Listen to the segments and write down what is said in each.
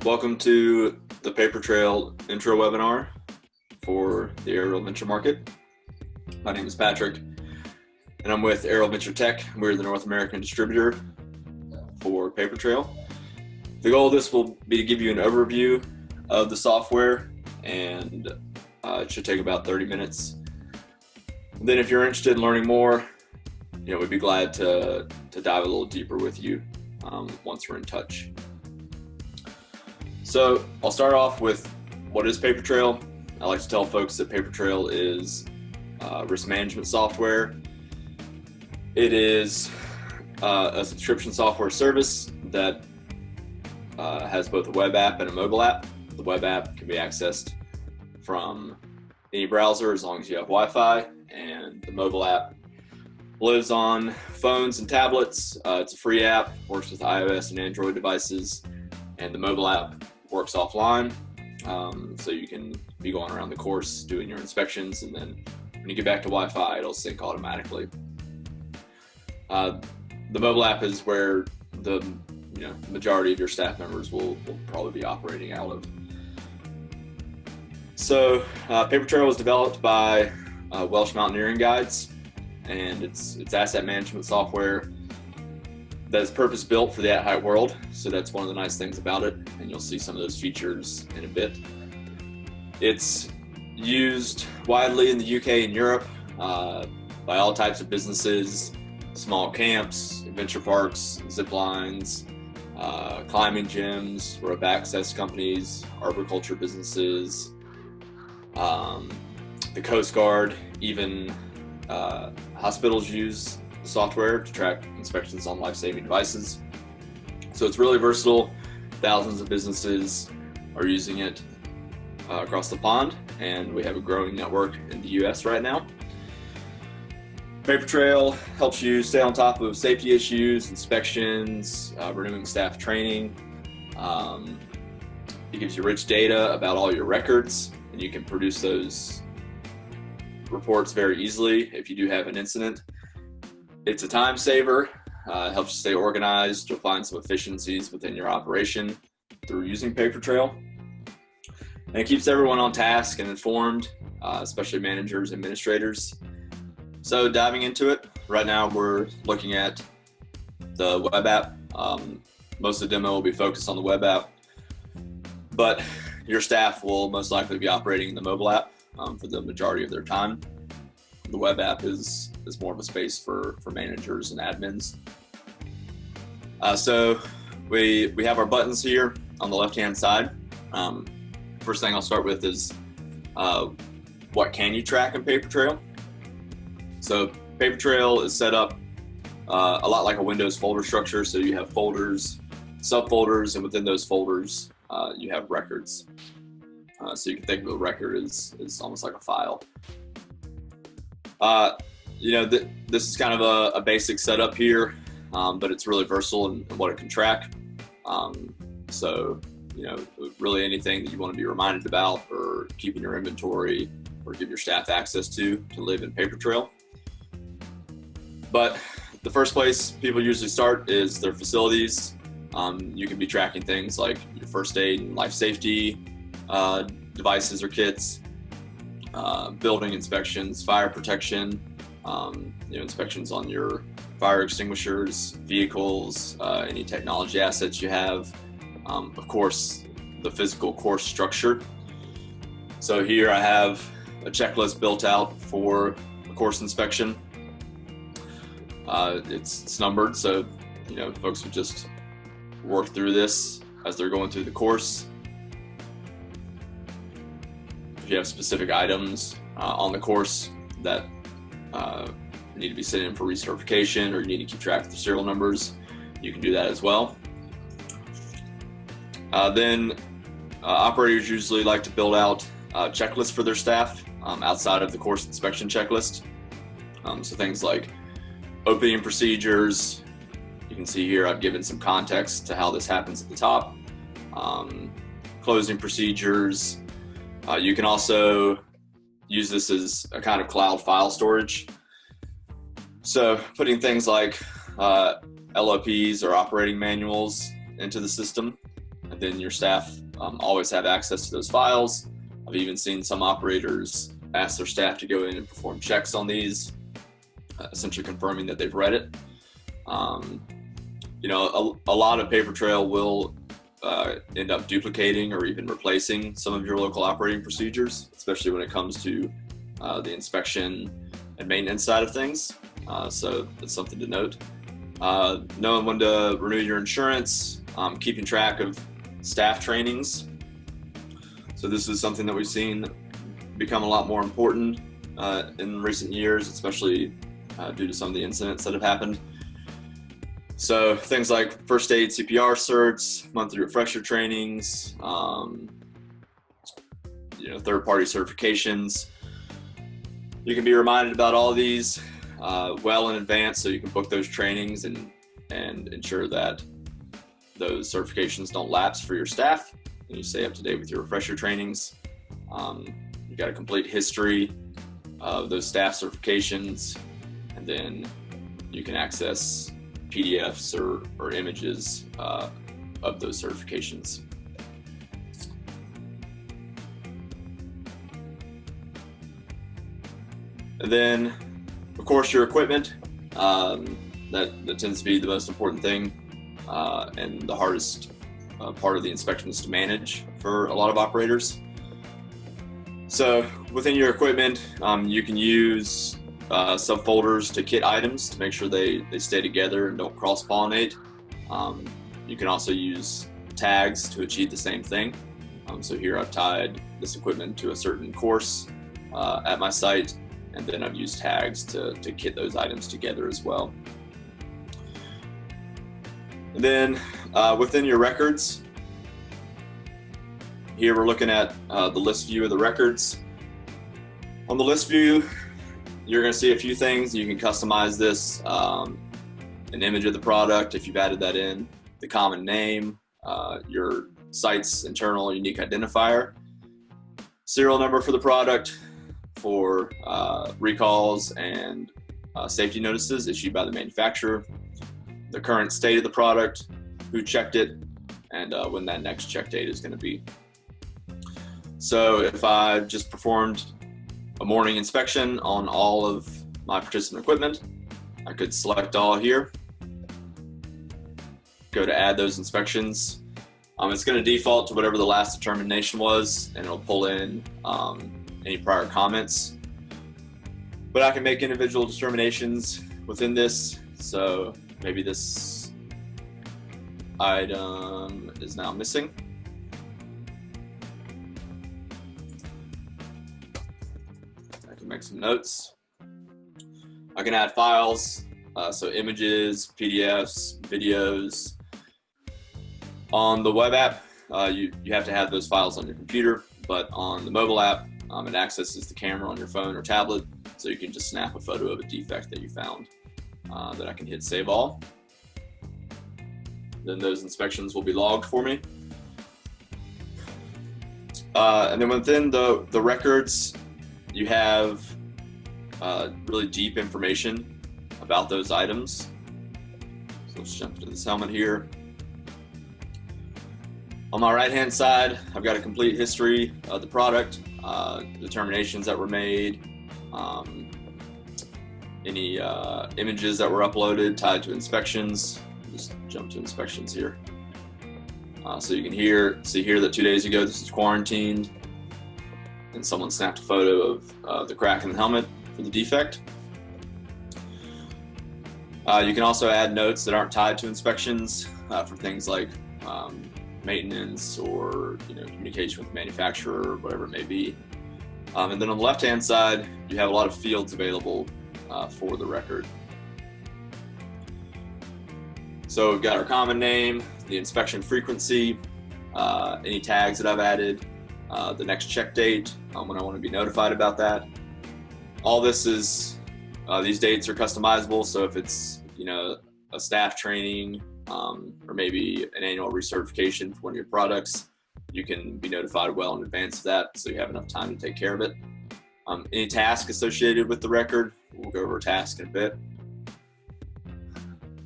Welcome to the Papertrail intro webinar for the aerial venture market. My name is Patrick, and I'm with Aerial Venture Tech. We're the North American distributor for Papertrail. The goal of this will be to give you an overview of the software, and it should take about 30 minutes. And then if you're interested in learning more, we'd be glad to dive a little deeper with you once we're in touch. So I'll start off with what is Papertrail. I like to tell folks that Papertrail is risk management software. It is a subscription software service that has both a web app and a mobile app. The web app can be accessed from any browser as long as you have Wi-Fi, and the mobile app lives on phones and tablets. It's a free app, works with iOS and Android devices, and the mobile app works offline, so you can be going around the course doing your inspections, and then when you get back to Wi-Fi, it'll sync automatically. The mobile app is where the majority of your staff members will probably be operating out of. So Papertrail was developed by Welsh Mountaineering Guides, and it's asset management software that is purpose-built for the at-height world. So that's one of the nice things about it, and you'll see some of those features in a bit. It's used widely in the UK and Europe by all types of businesses, small camps, adventure parks, zip lines, climbing gyms, rope access companies, arboriculture businesses, the Coast Guard, even hospitals use the software to track inspections on life-saving devices. So it's really versatile. Thousands of businesses are using it across the pond, and we have a growing network in the US right now. Papertrail helps you stay on top of safety issues, inspections, renewing staff training. It gives you rich data about all your records, and you can produce those reports very easily if you do have an incident. It's a time saver. It helps you stay organized. You'll find some efficiencies within your operation through using Papertrail. And it keeps everyone on task and informed, especially managers, administrators. So diving into it, right now we're looking at the web app. Most of the demo will be focused on the web app, but your staff will most likely be operating in the mobile app for the majority of their time. The web app is more of a space for managers and admins. So we have our buttons here on the left-hand side. First thing I'll start with is what can you track in Papertrail? So Papertrail is set up a lot like a Windows folder structure. So you have folders, subfolders, and within those folders you have records. So you can think of a record as almost like a file. This is kind of a basic setup here, but it's really versatile in what it can track. So really anything that you want to be reminded about or keep in your inventory or give your staff access to can live in Papertrail. But the first place people usually start is their facilities. You can be tracking things like your first aid and life safety devices or kits, building inspections, fire protection, inspections on your fire extinguishers, vehicles, any technology assets you have. Of course, the physical course structure. So here I have a checklist built out for a course inspection. It's numbered, so folks would just work through this as they're going through the course. If you have specific items on the course that need to be sent in for recertification, or you need to keep track of the serial numbers, you can do that as well. Then operators usually like to build out checklists for their staff outside of the course inspection checklist. So things like opening procedures. You can see here I've given some context to how this happens at the top. Closing procedures. You can also use this as a kind of cloud file storage. So putting things like LOPs or operating manuals into the system, and then your staff always have access to those files. I've even seen some operators ask their staff to go in and perform checks on these, essentially confirming that they've read it. You know, a lot of Papertrail will end up duplicating or even replacing some of your local operating procedures, especially when it comes to the inspection and maintenance side of things. So that's something to note. Knowing when to renew your insurance, keeping track of staff trainings. So this is something that we've seen become a lot more important in recent years, especially due to some of the incidents that have happened. So things like first aid CPR certs, monthly refresher trainings, you know, third-party certifications. You can be reminded about all of these well in advance, so you can book those trainings and ensure that those certifications don't lapse for your staff, and you stay up to date with your refresher trainings. You've got a complete history of those staff certifications, and then you can access PDFs or images of those certifications. And then, of course, your equipment. That tends to be the most important thing and the hardest part of the inspections to manage for a lot of operators. So within your equipment, you can use subfolders to kit items to make sure they stay together and don't cross-pollinate. You can also use tags to achieve the same thing. So here I've tied this equipment to a certain course at my site, and then I've used tags to kit those items together as well. And then within your records, here we're looking at the list view of the records. On the list view, you're going to see a few things. You can customize this, an image of the product if you've added that in, the common name, your site's internal unique identifier, serial number for the product, for recalls and safety notices issued by the manufacturer, the current state of the product, who checked it, and when that next check date is going to be. So if I just performed a morning inspection on all of my participant equipment, I could select all here, go to add those inspections. It's going to default to whatever the last determination was, and it'll pull in any prior comments. But I can make individual determinations within this. So maybe this item is now missing. I can make some notes. I can add files, so images, PDFs, videos. On the web app, you have to have those files on your computer, but on the mobile app, it accesses the camera on your phone or tablet, so you can just snap a photo of a defect that you found. That I can hit Save All. Then those inspections will be logged for me. And then within the records, you have really deep information about those items. So let's jump into this helmet here. On my right-hand side, I've got a complete history of the product, determinations that were made, any images that were uploaded tied to inspections. Just jump to inspections here. So you can see here that 2 days ago this is quarantined, and someone snapped a photo of the crack in the helmet for the defect. You can also add notes that aren't tied to inspections for things like maintenance or communication with the manufacturer or whatever it may be. And then on the left-hand side, you have a lot of fields available for the record. So we've got our common name, the inspection frequency, any tags that I've added, the next check date, when I want to be notified about that. All this is, these dates are customizable, so if it's a staff training or maybe an annual recertification for one of your products, you can be notified well in advance of that, so you have enough time to take care of it. Any task associated with the record, we'll go over a task in a bit.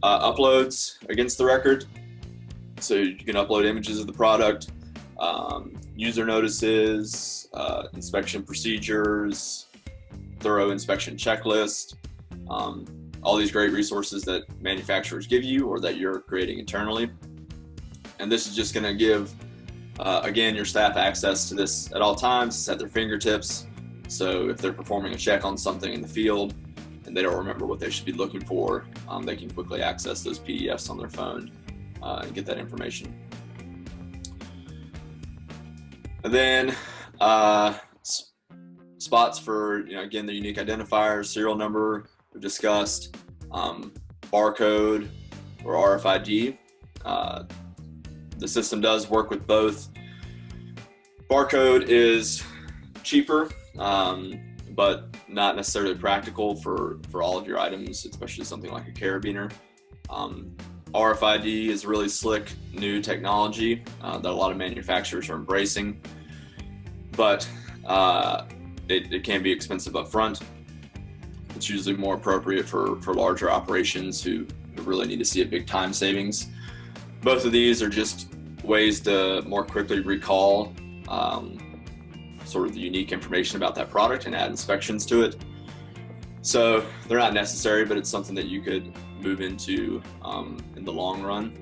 Uploads against the record. So you can upload images of the product, user notices, inspection procedures, thorough inspection checklist, all these great resources that manufacturers give you or that you're creating internally. And this is just going to give, again, your staff access to this at all times. It's at their fingertips. So if they're performing a check on something in the field and they don't remember what they should be looking for, they can quickly access those PDFs on their phone and get that information. And then spots for, again, the unique identifiers, serial number we've discussed, barcode or RFID. The system does work with both. Barcode is cheaper, but not necessarily practical for all of your items, especially something like a carabiner. RFID is really slick new technology that a lot of manufacturers are embracing, but it can be expensive up front. It's usually more appropriate for larger operations who really need to see a big time savings. Both of these are just ways to more quickly recall sort of the unique information about that product and add inspections to it. So they're not necessary, but it's something that you could move into in the long run.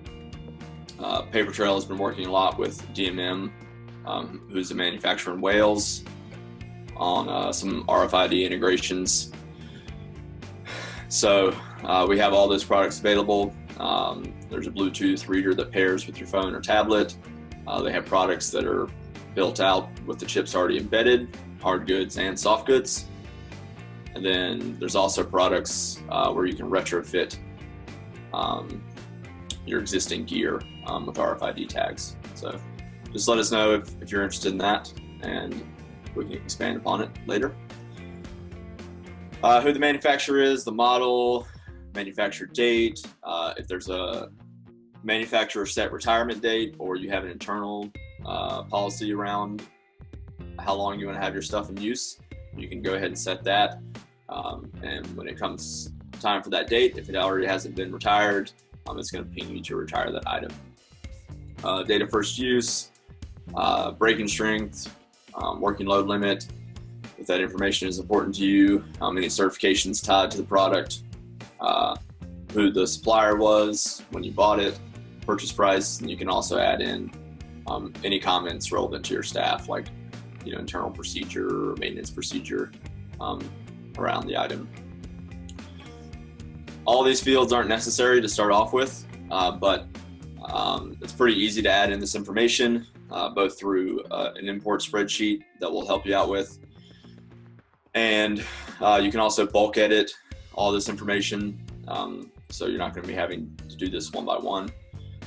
Papertrail has been working a lot with DMM, who's a manufacturer in Wales, on some RFID integrations. So we have all those products available. There's a Bluetooth reader that pairs with your phone or tablet. They have products that are built out with the chips already embedded, hard goods and soft goods. And then there's also products where you can retrofit your existing gear with RFID tags. So just let us know if you're interested in that, and we can expand upon it later. Who the manufacturer is, the model, manufacturer date, if there's a manufacturer set retirement date or you have an internal policy around how long you want to have your stuff in use, you can go ahead and set that. And when it comes time for that date, if it already hasn't been retired, it's going to ping you to retire that item. Date of first use, breaking strength, working load limit, if that information is important to you, any certifications tied to the product, who the supplier was when you bought it, purchase price, and you can also add in any comments relevant to your staff, like internal procedure or maintenance procedure around the item. All these fields aren't necessary to start off with, but it's pretty easy to add in this information, both through an import spreadsheet that will help you out with, and you can also bulk edit all this information, so you're not going to be having to do this one by one.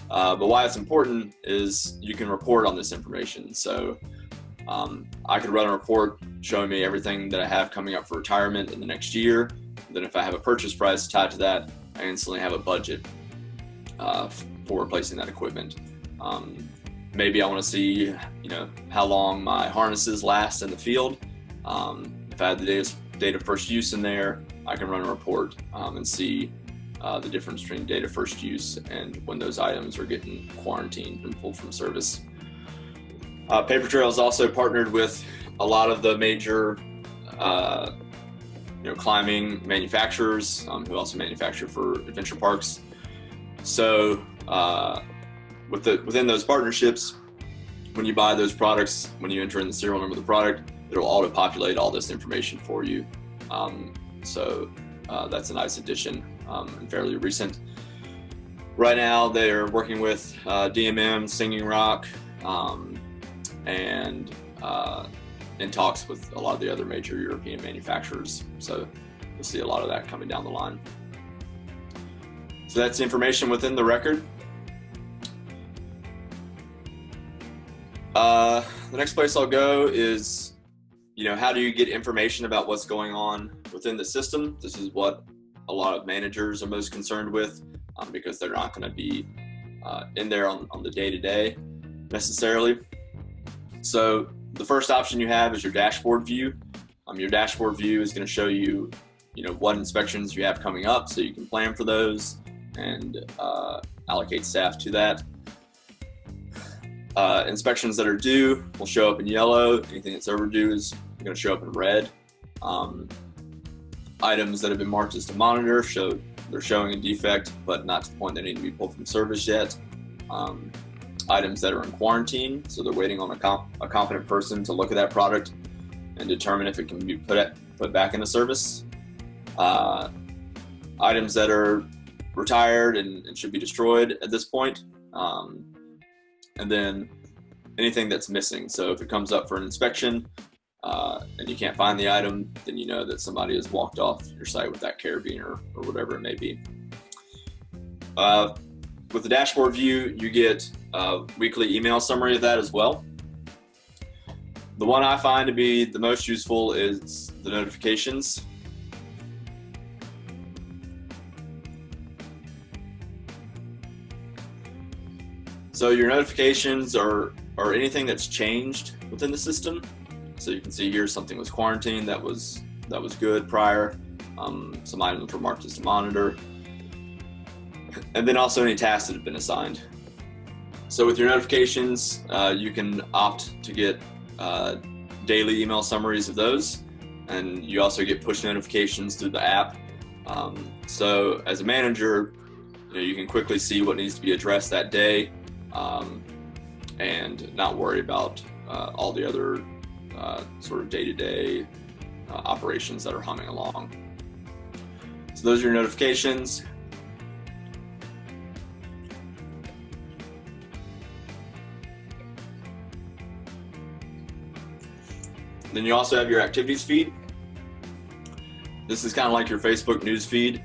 But why it's important is you can report on this information. So I could run a report showing me everything that I have coming up for retirement in the next year. Then if I have a purchase price tied to that, I instantly have a budget for replacing that equipment. Maybe I want to see, how long my harnesses last in the field. If I had the date of first use in there, I can run a report and see the difference between date of first use and when those items are getting quarantined and pulled from service. Papertrail is also partnered with a lot of the major climbing manufacturers who also manufacture for adventure parks. So within those partnerships, when you buy those products, when you enter in the serial number of the product, it'll auto-populate all this information for you. So that's a nice addition and fairly recent. Right now they're working with DMM, Singing Rock, and in talks with a lot of the other major European manufacturers. So you'll see a lot of that coming down the line. So that's information within the record. The next place I'll go is, how do you get information about what's going on within the system? This is what a lot of managers are most concerned with because they're not going to be in there on the day-to-day necessarily. So the first option you have is your dashboard view. Your dashboard view is going to show you, what inspections you have coming up so you can plan for those and allocate staff to that. Inspections that are due will show up in yellow. Anything that's overdue is going to show up in red. Items that have been marked as to monitor they're showing a defect, but not to the point they need to be pulled from service yet. Items that are in quarantine, so they're waiting on a competent person to look at that product and determine if it can be put back into service. Items that are retired and should be destroyed at this point. And then anything that's missing. So if it comes up for an inspection and you can't find the item, then you know that somebody has walked off your site with that carabiner or whatever it may be. With the dashboard view, you get a weekly email summary of that as well. The one I find to be the most useful is the notifications. So your notifications are anything that's changed within the system. So you can see here something was quarantined that was good prior. Some items were marked as to monitor. And then also any tasks that have been assigned. So with your notifications, you can opt to get daily email summaries of those. And you also get push notifications through the app. So as a manager, you can quickly see what needs to be addressed that day. And not worry about all the other sort of day-to-day operations that are humming along. So those are your notifications. Then you also have your activities feed. This is kind of like your Facebook news feed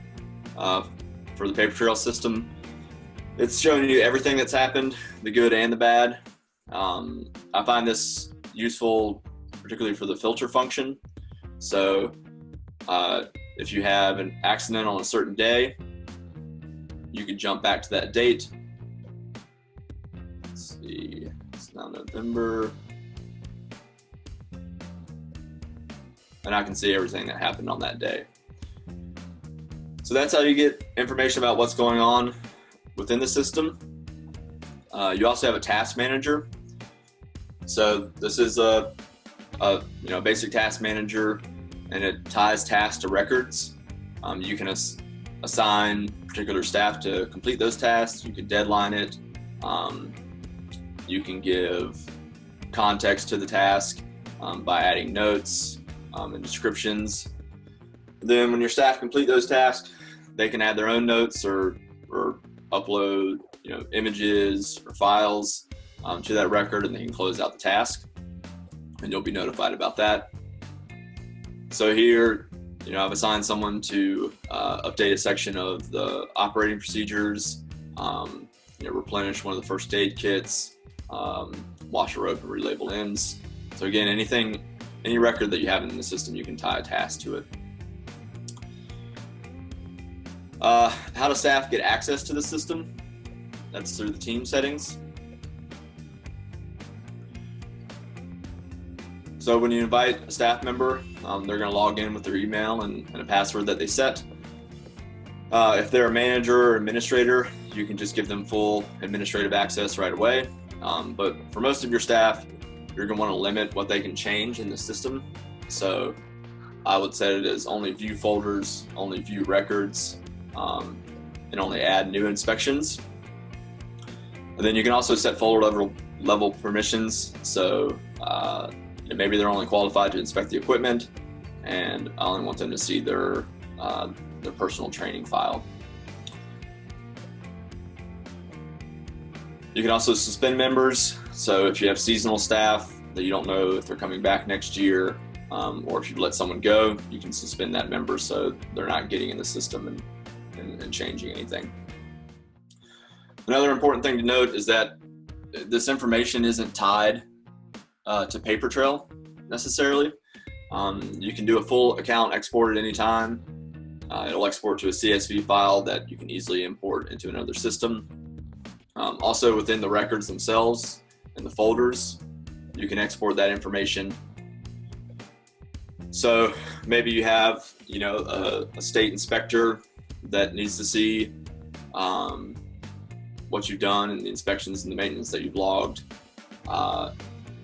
for the Papertrail system. It's showing you everything that's happened, the good and the bad. I find this useful, particularly for the filter function. So if you have an accident on a certain day, you can jump back to that date. Let's see, it's now November. And I can see everything that happened on that day. So that's how you get information about what's going on within the system. You also have a task manager. So this is a basic task manager, and it ties tasks to records. You can assign particular staff to complete those tasks. You can deadline it. You can give context to the task by adding notes and descriptions. Then when your staff complete those tasks, they can add their own notes or upload images or files to that record, and they can close out the task, and you'll be notified about that. So here, I've assigned someone to update a section of the operating procedures, replenish one of the first aid kits, wash a rope and relabel ends. So again, any record that you have in the system, you can tie a task to it. How does staff get access to the system? That's through the team settings. So when you invite a staff member, they're going to log in with their email and a password that they set. If they're a manager or administrator, you can just give them full administrative access right away. But for most of your staff, you're going to want to limit what they can change in the system. So I would set it as only view folders, only view records, and only add new inspections. And then you can also set folder level permissions. So maybe they're only qualified to inspect the equipment, and I only want them to see their personal training file. You can also suspend members. So if you have seasonal staff that you don't know if they're coming back next year, or if you let someone go, you can suspend that member so they're not getting in the system and changing anything. Another important thing to note is that this information isn't tied to Papertrail necessarily. You can do a full account export at any time. It'll export to a CSV file that you can easily import into another system. Also within the records themselves and the folders, you can export that information. So maybe you have a state inspector that needs to see what you've done and the inspections and the maintenance that you've logged.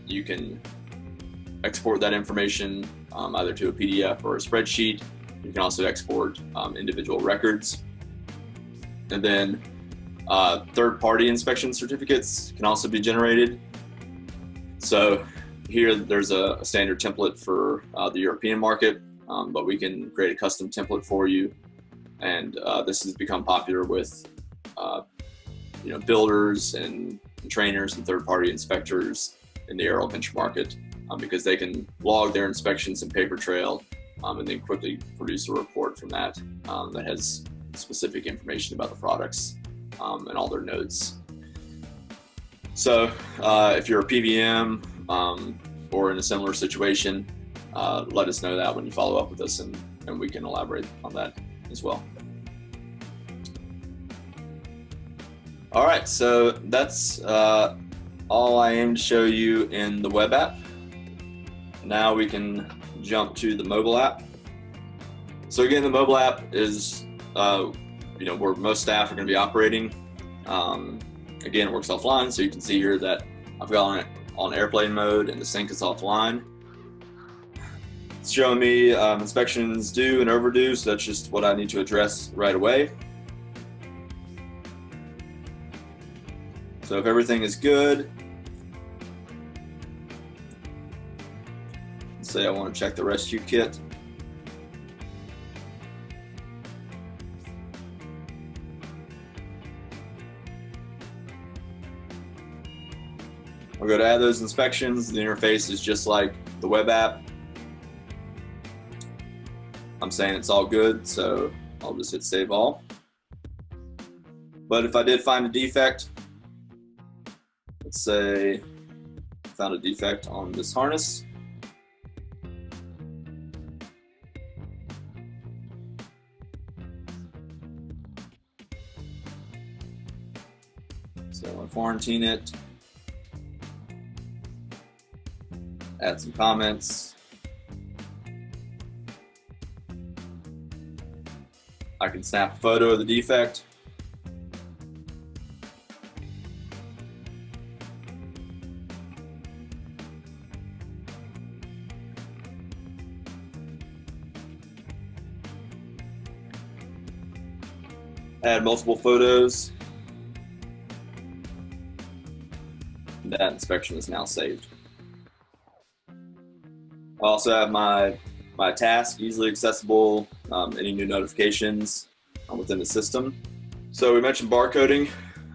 You can export that information either to a PDF or a spreadsheet. You can also export individual records. And then third-party inspection certificates can also be generated. So here there's a standard template for the European market, but we can create a custom template for you. And this has become popular with builders and trainers and third-party inspectors in the aerial bench market, because they can log their inspections in Papertrail and then quickly produce a report from that that has specific information about the products and all their notes. So if you're a PVM or in a similar situation, let us know that when you follow up with us, and we can elaborate on that as well. All right, so that's all I aim to show you in the web app. Now we can jump to the mobile app. So again, the mobile app is where most staff are going to be operating. Again, it works offline, so you can see here that I've got it on airplane mode and the sync is offline. It's showing me inspections due and overdue, so that's just what I need to address right away. So if everything is good, let's say I want to check the rescue kit. I'll go to add those inspections. The interface is just like the web app. I'm saying it's all good, so I'll just hit save all. But if I did find a defect, let's say I found a defect on this harness. So I'll quarantine it, add some comments. I can snap a photo of the defect. Add multiple photos. That inspection is now saved. I also have my task easily accessible, any new notifications within the system. So we mentioned barcoding.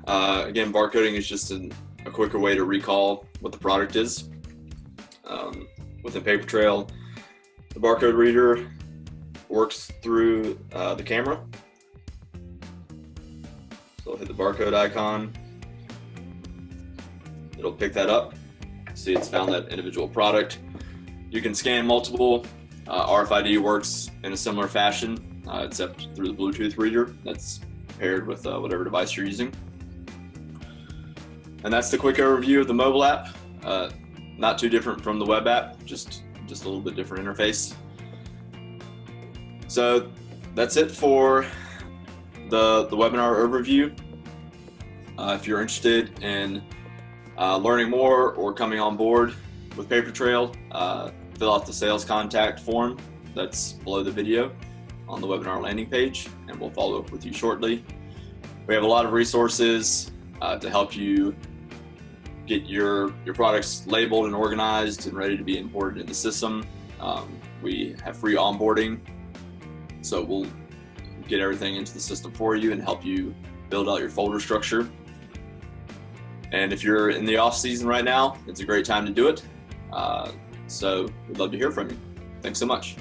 Again, barcoding is just a quicker way to recall what the product is. Within Papertrail, the barcode reader works through the camera. So I'll hit the barcode icon. It'll pick that up. See, it's found that individual product. You can scan multiple. RFID works in a similar fashion, except through the Bluetooth reader that's paired with whatever device you're using. And that's the quick overview of the mobile app. Not too different from the web app, just a little bit different interface. So that's it for the webinar overview. If you're interested in learning more or coming on board with Papertrail, fill out the sales contact form that's below the video on the webinar landing page, and we'll follow up with you shortly. We have a lot of resources to help you get your products labeled and organized and ready to be imported in the system. We have free onboarding, so we'll get everything into the system for you and help you build out your folder structure. And if you're in the off season right now, it's a great time to do it. So we'd love to hear from you. Thanks so much.